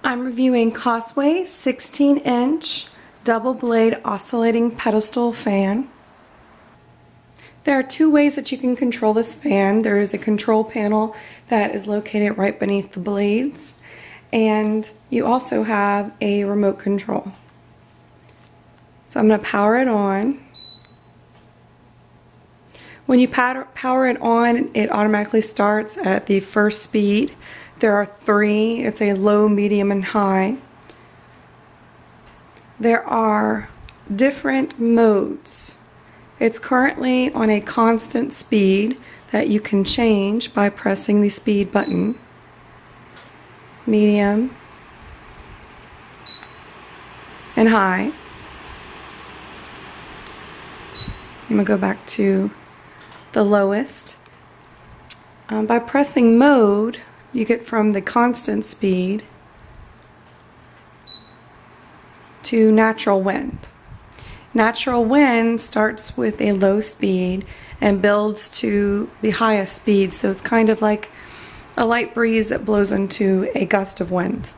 I'm reviewing Costway 16-inch double blade oscillating pedestal fan. There are two ways that you can control this fan. There is a control panel that is located right beneath the blades, and you also have a remote control. So I'm going to power it on. When you power it on, it automatically starts at the first speed. There are three. It's a low, medium, and high. There are different modes. It's currently on a constant speed that you can change by pressing the speed button. Medium and high. I'm going to go back to the lowest. By pressing mode, you get from the constant speed to natural wind. Natural wind starts with a low speed and builds to the highest speed, so it's kind of like a light breeze that blows into a gust of wind.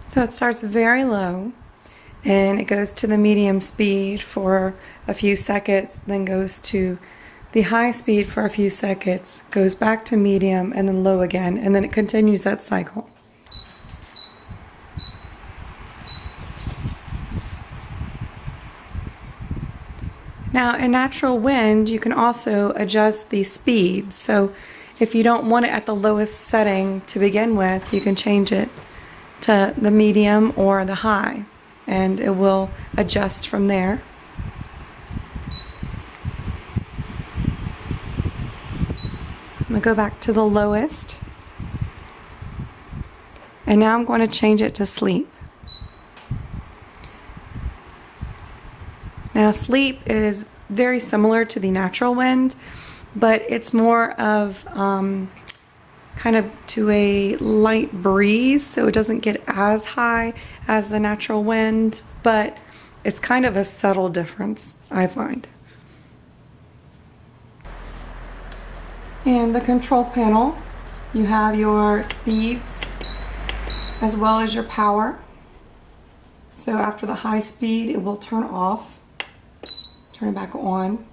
So it starts very low and it goes to the medium speed for a few seconds, then goes to the high speed for a few seconds, goes back to medium and then low again, and then it continues that cycle. Now in natural wind you can also adjust the speed, so if you don't want it at the lowest setting to begin with, you can change it to the medium or the high, and it will adjust from there. I'm going to go back to the lowest, and now I'm going to change it to sleep. Now sleep is very similar to the natural wind, but it's more of kind of to a light breeze, so it doesn't get as high as the natural wind, but it's kind of a subtle difference, I find. In the control panel, you have your speeds as well as your power. So after the high speed, it will turn off, turn it back on.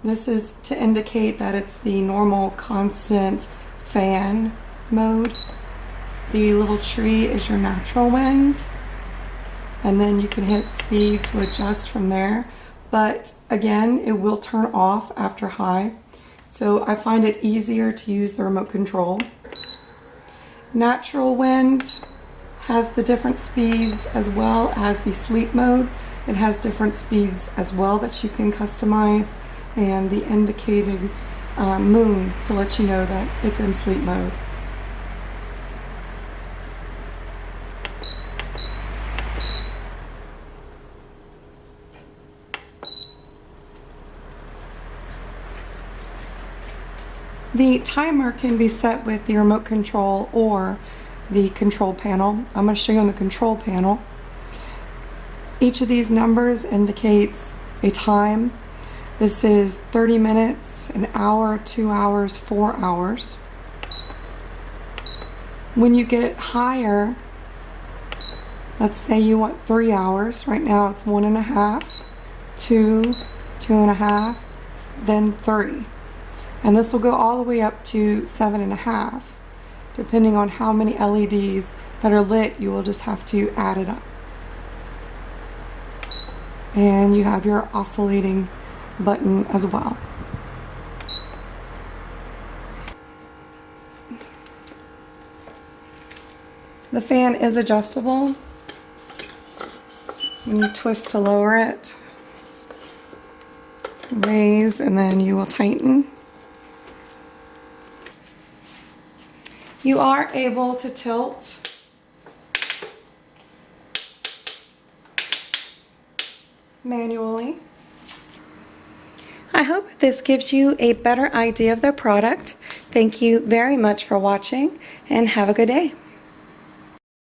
This is to indicate that it's the normal constant fan mode. The little tree is your natural wind, and then you can hit speed to adjust from there, but again it will turn off after high, so I find it easier to use the remote control. Natural wind has the different speeds as well as the sleep mode. It has different speeds as well that you can customize, and the indicated moon to let you know that it's in sleep mode. The timer can be set with the remote control or the control panel. I'm going to show you on the control panel. Each of these numbers indicates a time. This is 30 minutes, an hour, 2 hours, 4 hours. When you get it higher, let's say you want 3 hours. Right now it's 1.5, 2, 2.5, then 3. And this will go all the way up to 7.5. Depending on how many LEDs that are lit, you will just have to add it up. And you have your oscillating button as well. The fan is adjustable. When you twist to lower it, raise, and then you will tighten. You are able to tilt manually. I hope this gives you a better idea of the product. Thank you very much for watching, and have a good day.